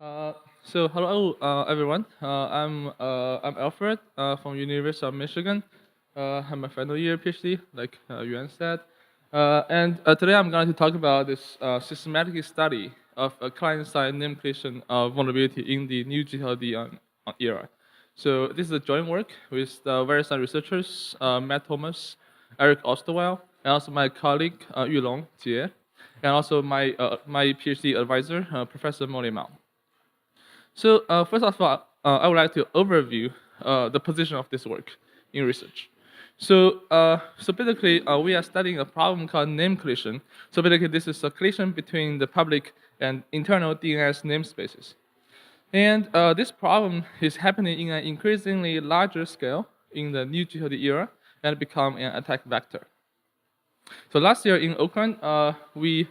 Uh, so hello everyone. I'm Alfred from University of Michigan. I'm a final year PhD, like Yuan said. And today I'm going to talk about this systematic study of a client-side name collision vulnerability in the new GTLD era. So this is a joint work with the various researchers, Matt Thomas, Eric Osterwell, and also my colleague Yulong Jie, and also my PhD advisor, Professor Molly Mao. So first of all, I would like to overview the position of this work in research. So basically, we are studying a problem called name collision. So basically, this is a collision between the public and internal DNS namespaces. And this problem is happening in an increasingly larger scale in the new GTLD era and become an attack vector. So last year in Oakland, we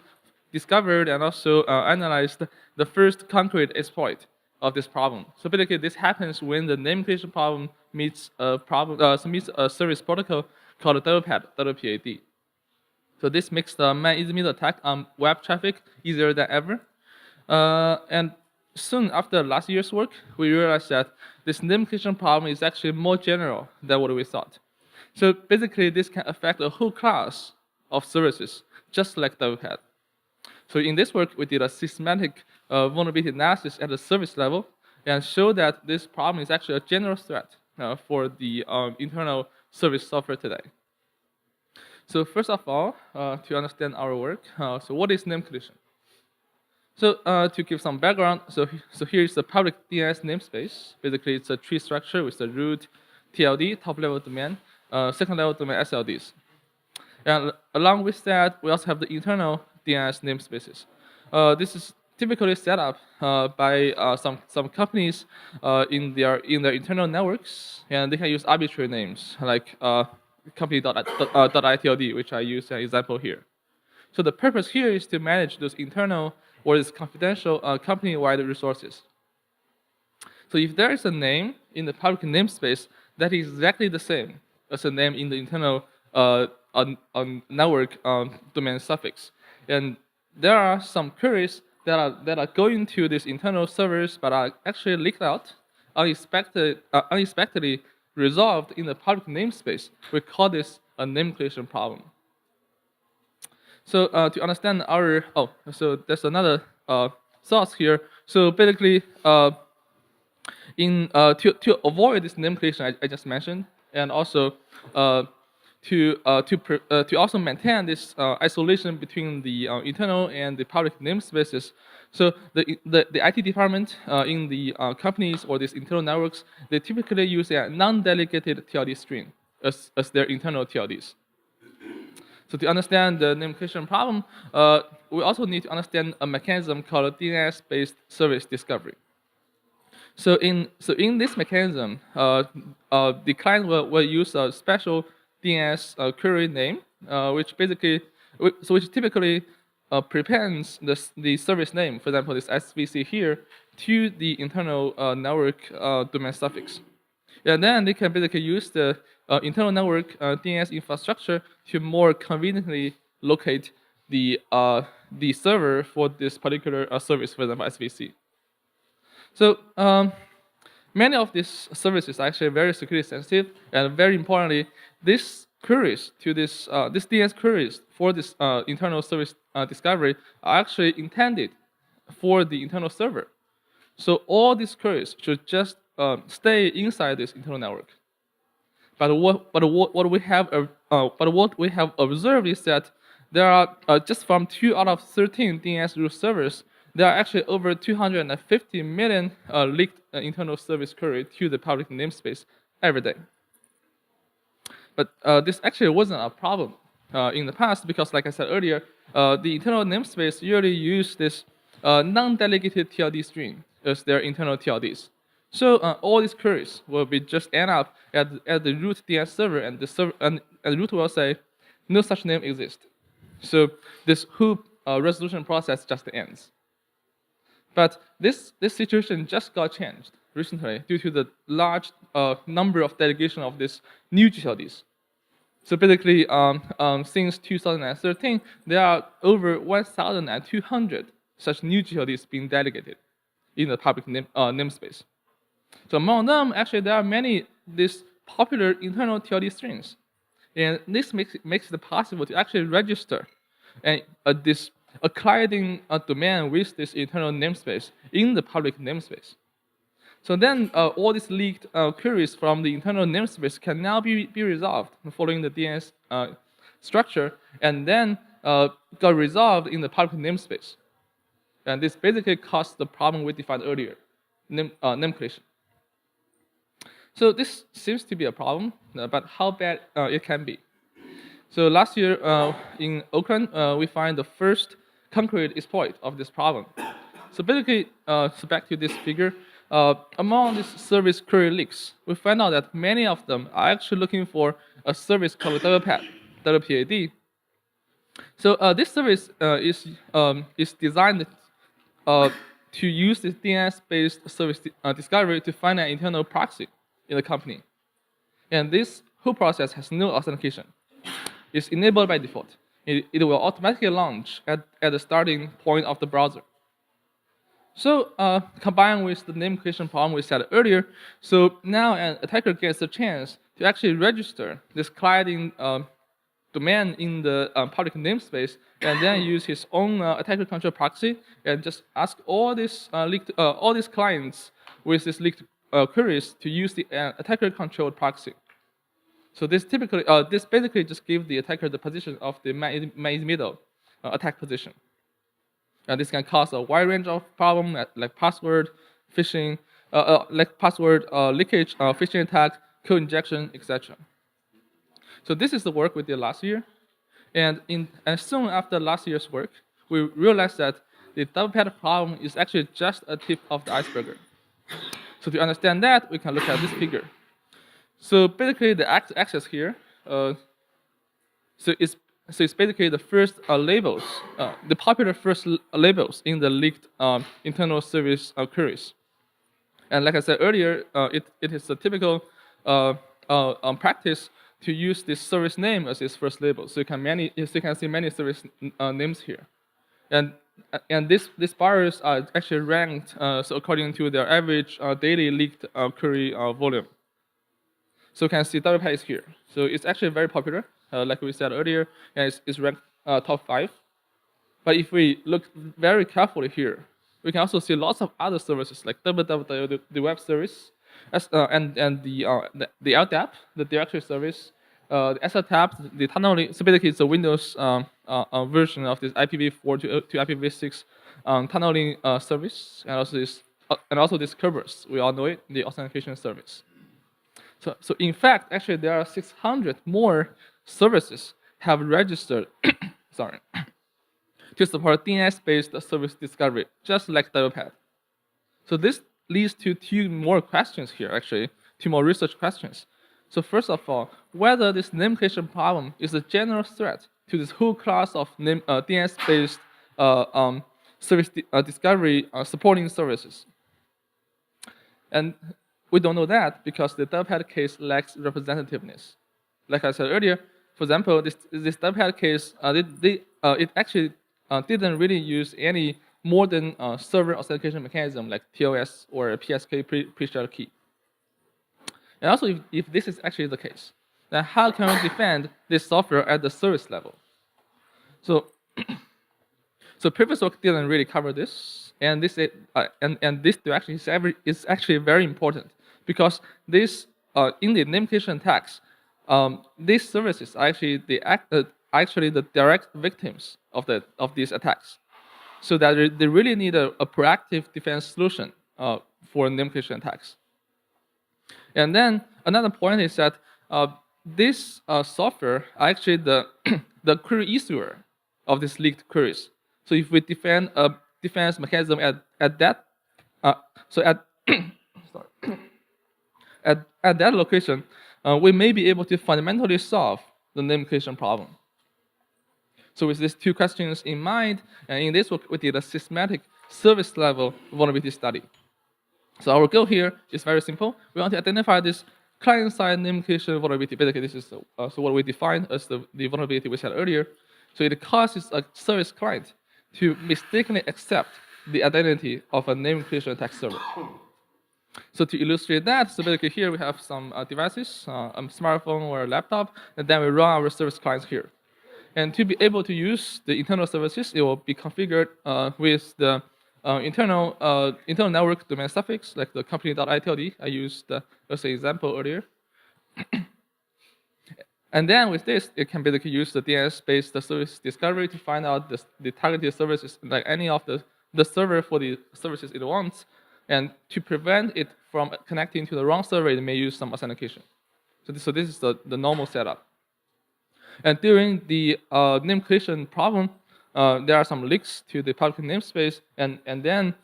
discovered and also analyzed the first concrete exploit of this problem. So basically, this happens when the name creation problem meets a service protocol called WPAD, WPAD. So this makes the man-in-the-middle attack on web traffic easier than ever. And soon after last year's work, we realized that this name creation problem is actually more general than what we thought. So basically, this can affect a whole class of services, just like WPAD. So in this work, we did a systematic vulnerability analysis at the service level and showed that this problem is actually a general threat for the internal service software today. So first of all, to understand our work, so what is name collision? So to give some background, so here is the public DNS namespace. Basically, it's a tree structure with the root, TLD, top-level domain, second-level domain SLDs. And along with that, we also have the internal DNS namespaces. This is typically set up by some companies in their internal networks, and they can use arbitrary names like company.itld, which I use as an example here. So the purpose here is to manage those internal or these confidential company-wide resources. So if there is a name in the public namespace that is exactly the same as a name in the internal network domain suffix, and there are some queries that are going to these internal servers but are actually leaked out, unexpectedly resolved in the public namespace, we call this a name collision problem. So to understand so there's another thought here. So basically, to avoid this name collision I just mentioned, and also to also maintain this isolation between the internal and the public namespaces. So the IT department in the companies or these internal networks, they typically use a non-delegated TLD string as their internal TLDs. So to understand the name collision problem, we also need to understand a mechanism called DNS-based service discovery. So in this mechanism, the client will use a special DNS query name, which typically prepends the service name, for example, this SVC here, to the internal network domain suffix. And then they can basically use the internal network DNS infrastructure to more conveniently locate the server for this particular service, for example, SVC. So many of these services are actually very security sensitive, and very importantly, these queries to this DNS queries for this internal service discovery are actually intended for the internal server. So all these queries should just stay inside this internal network. But what we have observed is that there are just from 2 out of 13 DNS root servers, there are actually over 250 million leaked internal service query to the public namespace every day. But this actually wasn't a problem in the past because, like I said earlier, the internal namespace usually use this non-delegated TLD string as their internal TLDs. So all these queries will be just end up at the root DNS server, and the root will say no such name exists. So this whole resolution process just ends. But this situation just got changed recently due to the large number of delegation of these new GTLDs. So basically, since 2013, there are over 1,200 such new GTLDs being delegated. in the public namespace. So among them, actually, there are many these popular internal TLD strings, and this makes it possible to actually register a client domain with this internal namespace in the public namespace. So then all these leaked queries from the internal namespace can now be resolved following the DNS structure, and then got resolved in the public namespace. And this basically caused the problem we defined earlier, name collision. So this seems to be a problem, but how bad it can be. So last year in Oakland, we find the first concrete exploit of this problem. So basically, so back to this figure, among these service query leaks, we find out that many of them are actually looking for a service called WPAD. So this service is designed to use this DNS-based service discovery to find an internal proxy in the company. And this whole process has no authentication. It's enabled by default. It will automatically launch at the starting point of the browser. So combined with the name collision problem we said earlier, so now an attacker gets a chance to actually register this client domain in the public namespace, and then use his own attacker control proxy and just ask all these clients with these leaked queries to use the attacker controlled proxy. So this basically just gives the attacker the position of the man in the middle attack position. And this can cause a wide range of problems like password phishing, leakage, phishing attack, code injection, etc. So this is the work we did last year, and soon after last year's work, we realized that the WPAD problem is actually just a tip of the iceberg. So to understand that, we can look at this figure. So basically, the axis here, it's basically the first labels, the popular first labels in the leaked internal service queries. And like I said earlier, it is a typical practice to use this service name as its first label. So you can see many service names here, and these bars are actually ranked so according to their average daily leaked query volume. So you can see WPAD is here. So it's actually very popular, like we said earlier, and it's ranked top 5. But if we look very carefully here, we can also see lots of other services like www, the web service, and the LDAP, the directory service, the SLTAP, the tunneling. So basically, it's a Windows version of this IPv4 to IPv6 tunneling service, and also this Kerberos. We all know it, the authentication service. So in fact, actually, there are 600 more services have registered, sorry, to support DNS-based service discovery, just like WPAD. So this leads to 2 more questions here, actually, 2 more research questions. So first of all, whether this name collision problem is a general threat to this whole class of DNS-based service discovery supporting services. And we don't know that because the WPAD case lacks representativeness. Like I said earlier, for example, this WPAD case, it actually didn't really use any modern server authentication mechanism like TLS or PSK pre-shared key. And also, if this is actually the case, then how can we defend this software at the service level? So, so previous work didn't really cover this, and this direction is actually very important because this in the name collision attacks, these services are actually the direct victims of these attacks. So that they really need a proactive defense solution for name collision attacks. And then another point is that this software are actually the query issuer of these leaked queries. So if we defend a defense mechanism at that at that location, we may be able to fundamentally solve the name collision problem. So with these 2 questions in mind, and in this work, we did a systematic service level vulnerability study. So our goal here is very simple. We want to identify this client-side name collision vulnerability. Basically, this is so what we defined as the vulnerability we said earlier. So it causes a service client to mistakenly accept the identity of a name creation attack server. So to illustrate that, so basically here we have some devices, a smartphone or a laptop, and then we run our service clients here. And to be able to use the internal services, it will be configured with the internal network domain suffix, like the company.itld. I used as an example earlier. And then with this, it can basically use the DNS-based service discovery to find out the targeted services, like any of the server for the services it wants. And to prevent it from connecting to the wrong server, it may use some authentication. So this is the normal setup. And during the name creation problem, there are some leaks to the public namespace, and then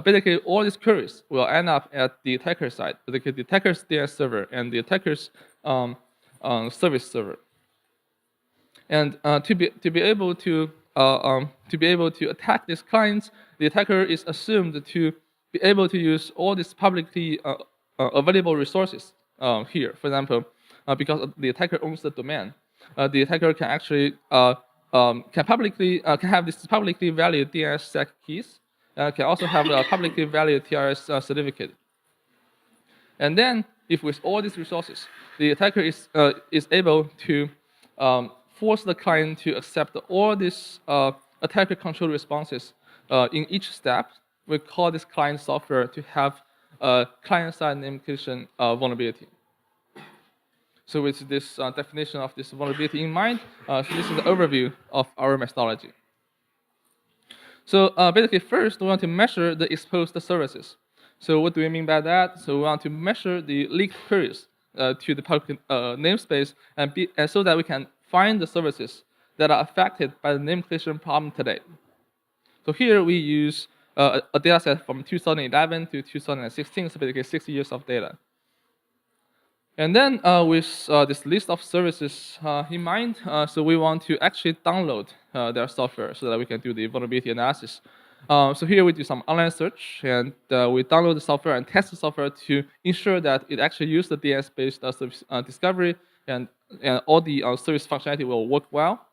basically all these queries will end up at the attacker side, basically the attacker's DNS server and the attacker's service server. And to be able to attack these clients, the attacker is assumed to be able to use all these publicly available resources here. For example, because the attacker owns the domain, the attacker can actually can have this publicly valid DNSSEC keys, can also have a publicly valid TRS certificate. And then, if with all these resources, the attacker is able to force the client to accept all these attacker control responses in each step, we call this client software to have a client-side name creation vulnerability. So with this definition of this vulnerability in mind, so this is the overview of our methodology. So basically, first, we want to measure the exposed services. So what do we mean by that? So we want to measure the leaked queries to the public namespace, and so that we can find the services that are affected by the name creation problem today. So here we use a data set from 2011 to 2016, so basically 6 years of data. And then with this list of services in mind, so we want to actually download their software so that we can do the vulnerability analysis. So here we do some online search, and we download the software and test the software to ensure that it actually uses the DNS-based service discovery, and all the service functionality will work well.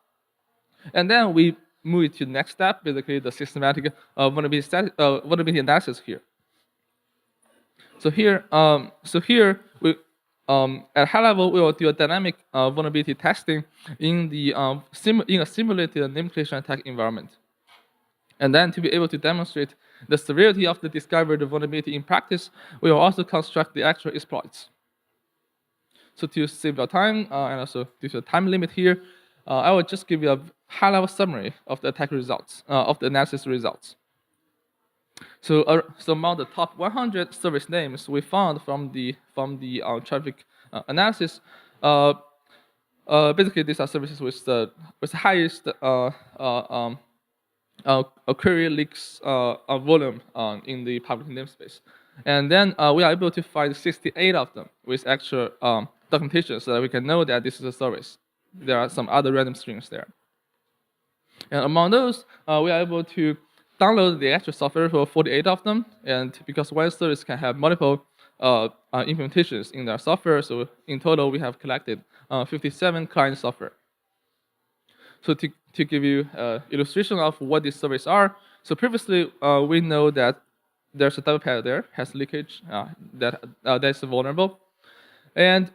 And then we move it to the next step, basically the systematic vulnerability analysis here. So here we at high level, we will do a dynamic vulnerability testing in a simulated name creation attack environment. And then to be able to demonstrate the severity of the discovered vulnerability in practice, we will also construct the actual exploits. So to save your time, and also due to the time limit here, I will just give you a high-level summary of the attack results, of the analysis results. So, so among the top 100 service names we found from the traffic analysis, basically these are services with the highest query leaks volume in the public namespace. And then we are able to find 68 of them with actual documentation, so that we can know that this is a service. There are some other random strings there. And among those, we are able to download the actual software for 48 of them. And because one service can have multiple implementations in their software, so in total we have collected 57 client software. So to give you an illustration of what these services are, so previously we know that there's a WPAD there, has leakage, that is vulnerable. And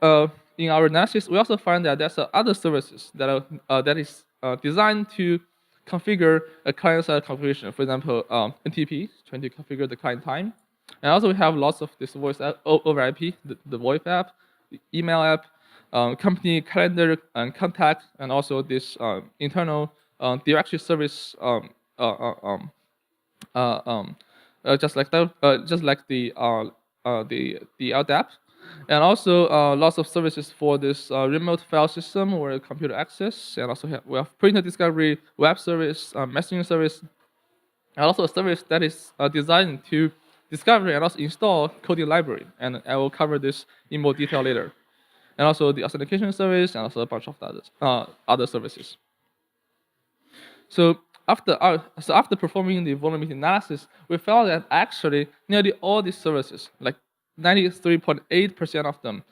in our analysis, we also find that there's other services that is designed to configure a client-side configuration. For example, NTP, trying to configure the client time. And also we have lots of this voice over IP, the VoIP app, the email app, company calendar and contact, and also this internal directory service, just like the LDAP. And also lots of services for this remote file system or computer access, and also we have printer discovery, web service, messaging service, and also a service that is designed to discover and also install coding library. And I will cover this in more detail later. And also the authentication service, and also a bunch of other services. So after performing the vulnerability analysis, we found that actually nearly all these services, like 93.8% of them,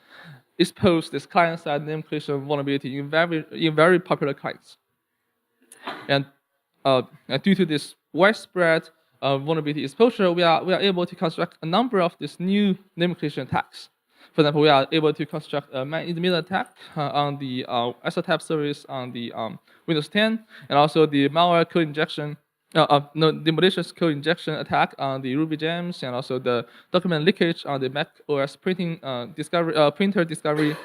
expose this client-side name creation vulnerability in very popular clients. And due to this widespread vulnerability exposure, we are able to construct a number of these new name creation attacks. For example, we are able to construct a man-in-the-middle attack on the ISO-type service on the Windows 10, and also the malware code injection, the malicious code injection attack on the RubyGems, and also the document leakage on the Mac OS printer discovery,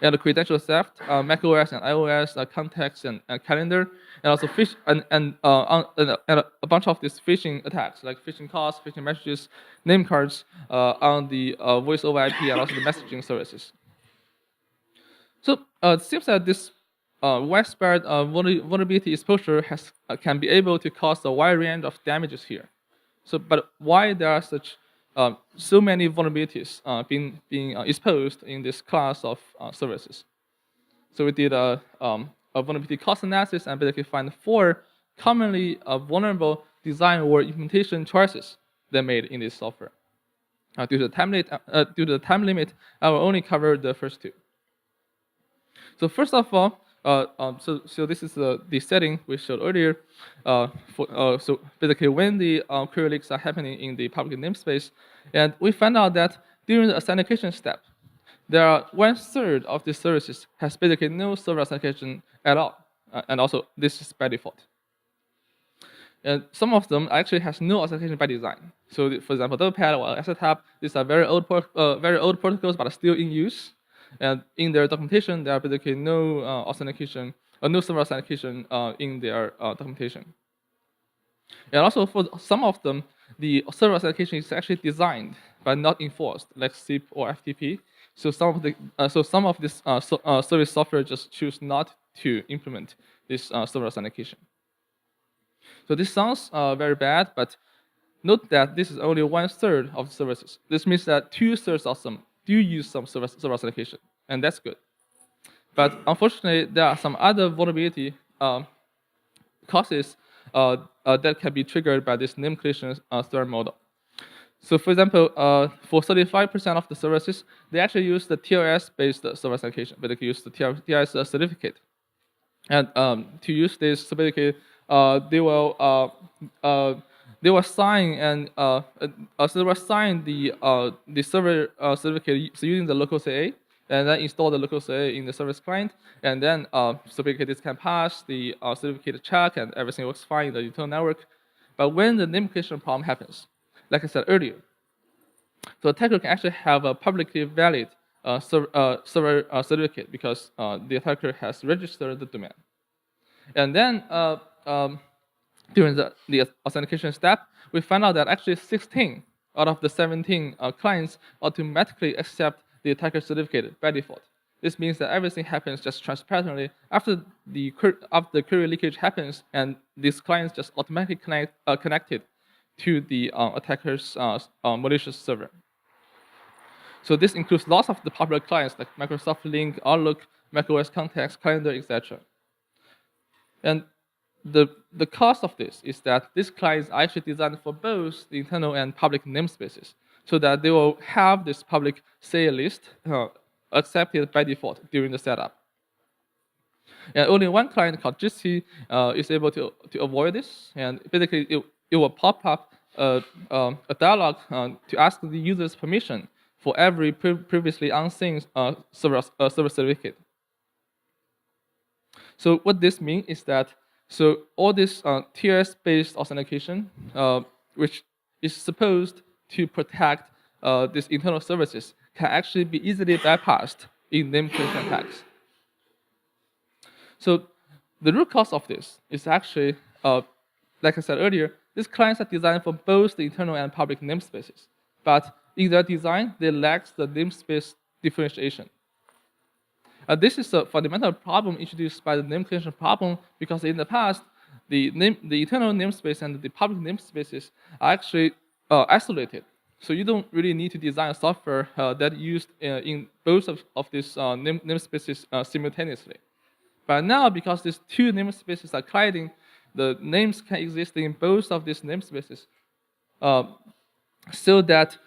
and the credential theft, Mac OS and iOS, context and calendar, and also and a bunch of these phishing attacks, like phishing calls, phishing messages, name cards on the voice over IP and also the messaging services. So it seems that this widespread vulnerability exposure can be able to cause a wide range of damages here. So, but why there are so many vulnerabilities being exposed in this class of services? So we did a vulnerability cost analysis and basically find 4 commonly vulnerable design or implementation choices they made in this software. Due to the time limit, I will only cover the first 2. So first of all, so this is the setting we showed earlier. So basically, when the query leaks are happening in the public namespace, and we found out that during the authentication step, there are 1/3 of these services has basically no server authentication at all, and also this is by default. And some of them actually has no authentication by design. So for example, WPAD or SSTAP, these are very old protocols, but are still in use. And in their documentation, there are basically no authentication, no server authentication in their documentation. And also for some of them, the server authentication is actually designed but not enforced, like SIP or FTP. So some of this service software just choose not to implement this server authentication. So this sounds very bad, but note that this is only 1/3 of the services. This means that 2/3 of them do use some server authentication, and that's good. But unfortunately, there are some other vulnerability causes that can be triggered by this name creation threat model. So for example, for 35% of the services, they actually use the DNS-based server authentication, but they use the TLS certificate. And to use this, so basically, they will sign the server certificate using the local CA, and then install the local CA in the service client, and then so basically this can pass the certificate check and everything works fine in the internal network. But when the name creation problem happens, like I said earlier, the attacker can actually have a publicly valid server certificate because the attacker has registered the domain. And then during the authentication step, we found out that actually 16 out of the 17 clients automatically accept the attacker certificate by default. This means that everything happens just transparently after the query leakage happens, and these clients just automatically connected to the attacker's malicious server. So this includes lots of the popular clients like Microsoft Link, Outlook, macOS Context, Calendar, etc. And the cost of this is that these clients are actually designed for both the internal and public namespaces, so that they will have this public CA list accepted by default during the setup. And only one client called GC is able to avoid this, and basically it will pop up a dialog to ask the user's permission for every previously unseen server certificate. So what this means is that all this TLS-based authentication, which is supposed to protect these internal services, can actually be easily bypassed in name creation attacks. So the root cause of this is actually, like I said earlier, these clients are designed for both the internal and public namespaces. But in their design, they lack the namespace differentiation. This is a fundamental problem introduced by the name creation problem, because in the past, the internal namespace and the public namespaces are actually isolated. So you don't really need to design a software that used in both of these namespaces simultaneously. But now, because these two namespaces are colliding, the names can exist in both of these namespaces, so that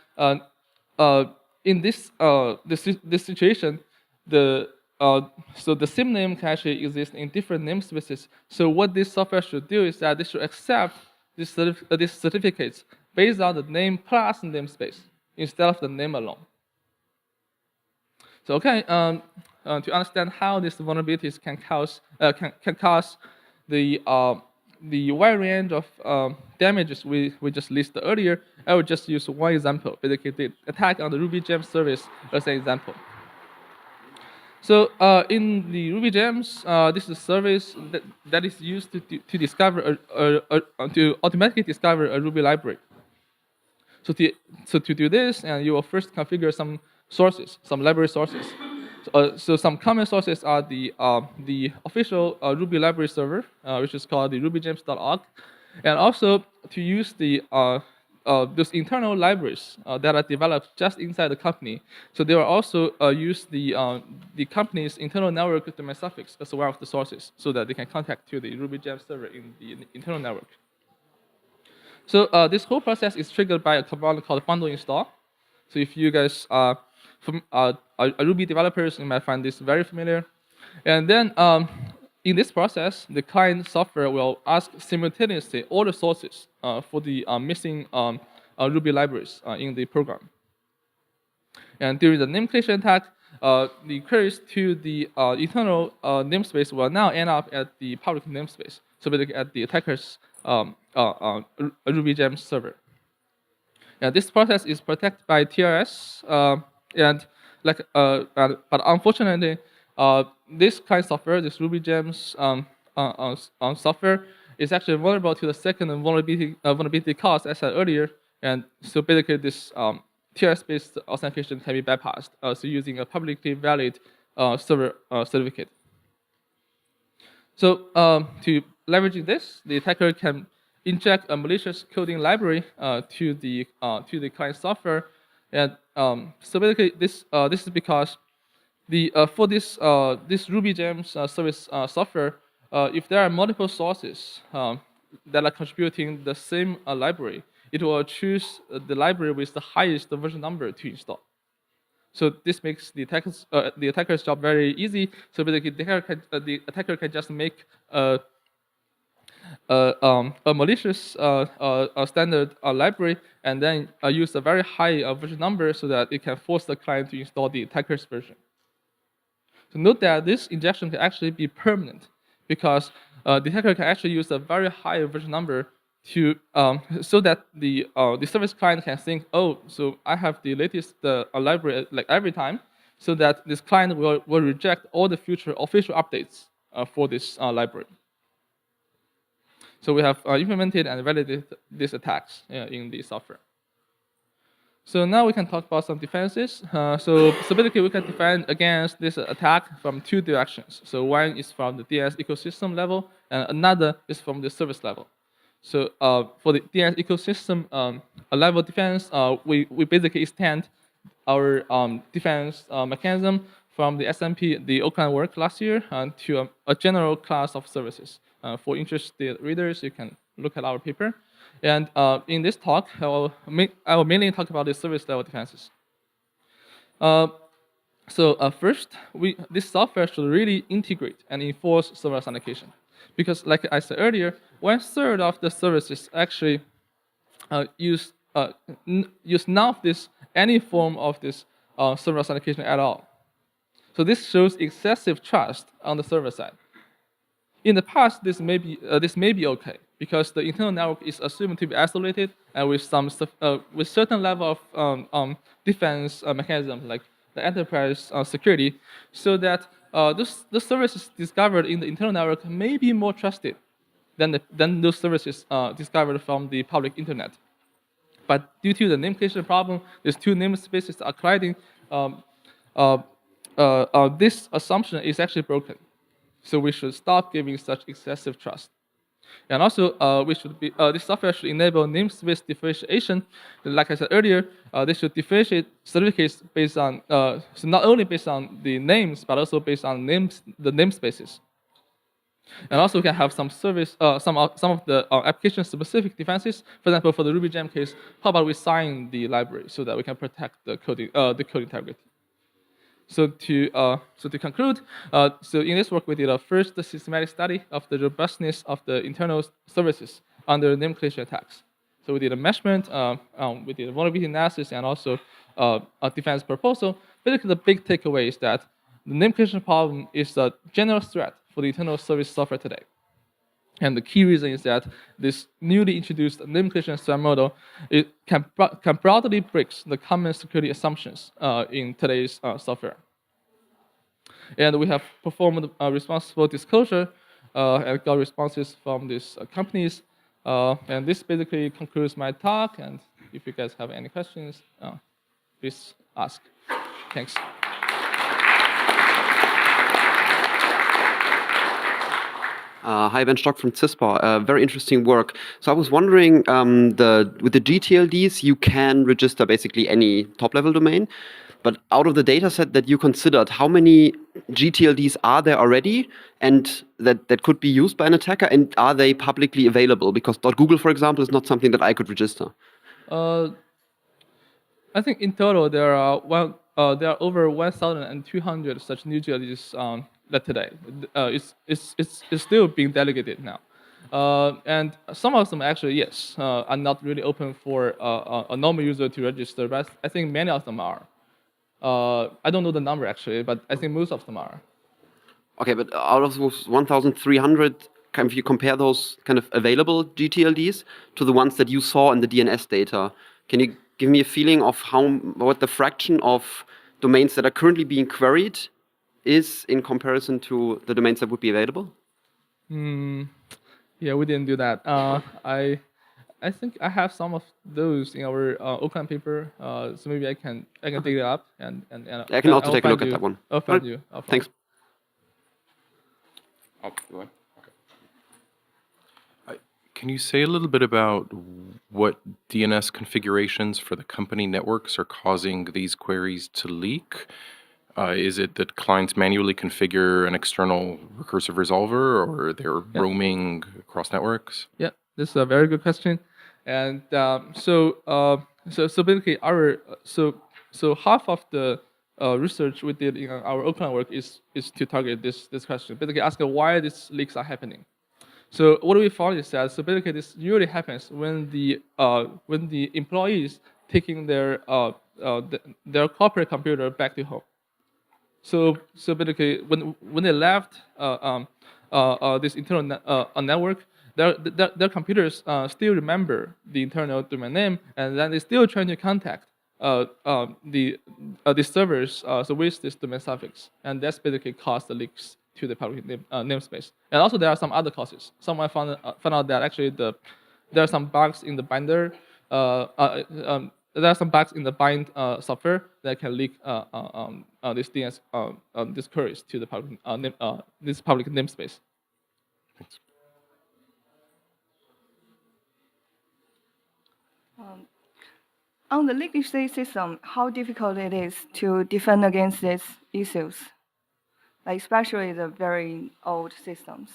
in this situation, so the same name can actually exist in different namespaces. So what this software should do is that they should accept these certificates based on the name plus namespace instead of the name alone. So okay, to understand how these vulnerabilities can cause the wide range of damages we just listed earlier, I will just use one example, basically the attack on the RubyGems service as an example. So in the RubyGems, this is a service that is used to discover to automatically discover a Ruby library. So to do this, and you will first configure some sources, some library sources. So some common sources are the official Ruby library server, which is called the RubyGems.org, and also to use the those internal libraries that are developed just inside the company. So they will also use the company's internal network domain suffix as one of the sources, so that they can contact to the RubyGems server in the internal network. So this whole process is triggered by a command called bundle install. So if you guys are Ruby developers, you might find this very familiar. And then in this process, the client software will ask simultaneously all the sources for the missing Ruby libraries in the program. And during the name collection attack, the queries to the internal namespace will now end up at the public namespace, so basically at the attacker's RubyGems server. And this process is protected by TLS, but unfortunately, this client software, this RubyGems software, is actually vulnerable to the second vulnerability caused, as I said earlier. And so basically, this TLS-based authentication can be bypassed, so using a publicly valid server certificate. So to leveraging this, the attacker can inject a malicious coding library to the client software, and so basically this is because for this RubyGems service software, if there are multiple sources that are contributing the same library, it will choose the library with the highest version number to install. So this makes the attacker's job very easy. So basically, the attacker can just make a malicious standard library and then use a very high version number so that it can force the client to install the attacker's version. So note that this injection can actually be permanent because the attacker can actually use a very high version number to so that the service client can think, oh, so I have the latest library like every time, so that this client will reject all the future official updates for this library. So we have implemented and validated these attacks in the software. So now we can talk about some defenses. So basically, we can defend against this attack from two directions. So one is from the DNS ecosystem level, and another is from the service level. So for the DNS ecosystem level defense, we basically extend our defense mechanism from the SMP, the Oakland work last year, to a general class of services. For interested readers, you can look at our paper. And in this talk, I will mainly talk about the service level defenses. First, this software should really integrate and enforce server authentication. Because like I said earlier, 1/3 of the services actually use none of this, any form of this server authentication at all. So this shows excessive trust on the server side. In the past, this may be okay because the internal network is assumed to be isolated and with certain level of defense mechanism like the enterprise security, so that the services discovered in the internal network may be more trusted than those services discovered from the public internet. But due to the name collection problem, these two namespaces are colliding. This assumption is actually broken. So we should stop giving such excessive trust. And also, this software should enable namespace differentiation. Like I said earlier, they should differentiate certificates based on, so not only based on the names, but also based on the namespaces. And also, we can have some some of the application-specific defenses. For example, for the RubyGem case, how about we sign the library so that we can protect the code integrity? So to conclude, so in this work we did a first systematic study of the robustness of the internal services under nomenclature attacks. So we did a measurement, we did a vulnerability analysis, and also a defense proposal. Basically, the big takeaway is that the nomenclature problem is a general threat for the internal service software today. And the key reason is that this newly introduced nomenclature threat model can broadly break the common security assumptions in today's software. And we have performed responsible disclosure and got responses from these companies. And this basically concludes my talk. And if you guys have any questions, please ask. Thanks. Hi, Ben Stock from CISPA. Very interesting work. So I was wondering, with the GTLDs, you can register basically any top-level domain. But out of the data set that you considered, how many GTLDs are there already and that could be used by an attacker? And are they publicly available? Because .google, for example, is not something that I could register. I think in total there are over 1,200 such new GTLDs today. It's still being delegated now. And some of them actually, yes, are not really open for a normal user to register, but I think many of them are. I don't know the number actually, but I think most of them are. Okay, but out of those 1,300, if you compare those kind of available GTLDs to the ones that you saw in the DNS data, can you give me a feeling of what the fraction of domains that are currently being queried is in comparison to the domains that would be available? Yeah, we didn't do that. I think I have some of those in our Oakland paper, so maybe I can dig it up and I can also take a look at that one. I'll find you. Thanks. Oh, go ahead. Okay. Can you say a little bit about what DNS configurations for the company networks are causing these queries to leak? Is it that clients manually configure an external recursive resolver, or they're roaming across networks? Yeah, this is a very good question. And so basically so half of the research we did in our Oakland work is to target this question, basically asking why these leaks are happening. So what we found is that basically this usually happens when the employees taking their corporate computer back to home. So basically when they left this internal network, their computers still remember the internal domain name, and then they're still trying to contact the servers with this domain suffix, and that's basically caused the leaks to the public namespace. And also there are some other causes. Someone found out that actually there are some bugs in the binder. There are some bugs in the bind software that can leak this DNS this queries to the public this public namespace. Thanks. On the legacy system, how difficult it is to defend against these issues, especially the very old systems?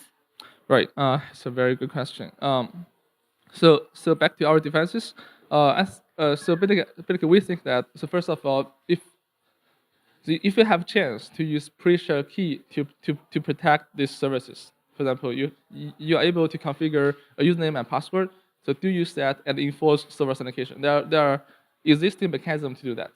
Right, it's a very good question. So back to our defenses. So basically we think that, so first of all, if you have a chance to use pre-shared key to protect these services, for example, you are able to configure a username and password, so do use that and enforce server authentication. There are existing mechanisms to do that.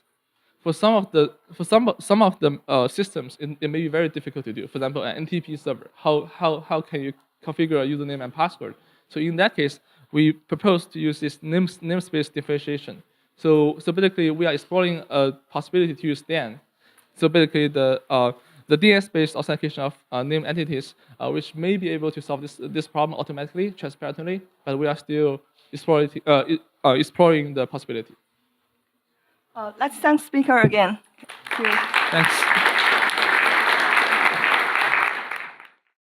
For some of the systems, it may be very difficult to do. For example, an NTP server, how can you configure a username and password? So in that case, we propose to use this namespace differentiation. So basically, we are exploring a possibility to use DAN. So basically, the DNS-based authentication of named entities, which may be able to solve this problem automatically, transparently, but we are still exploring the possibility. Let's thank speaker again. Thanks.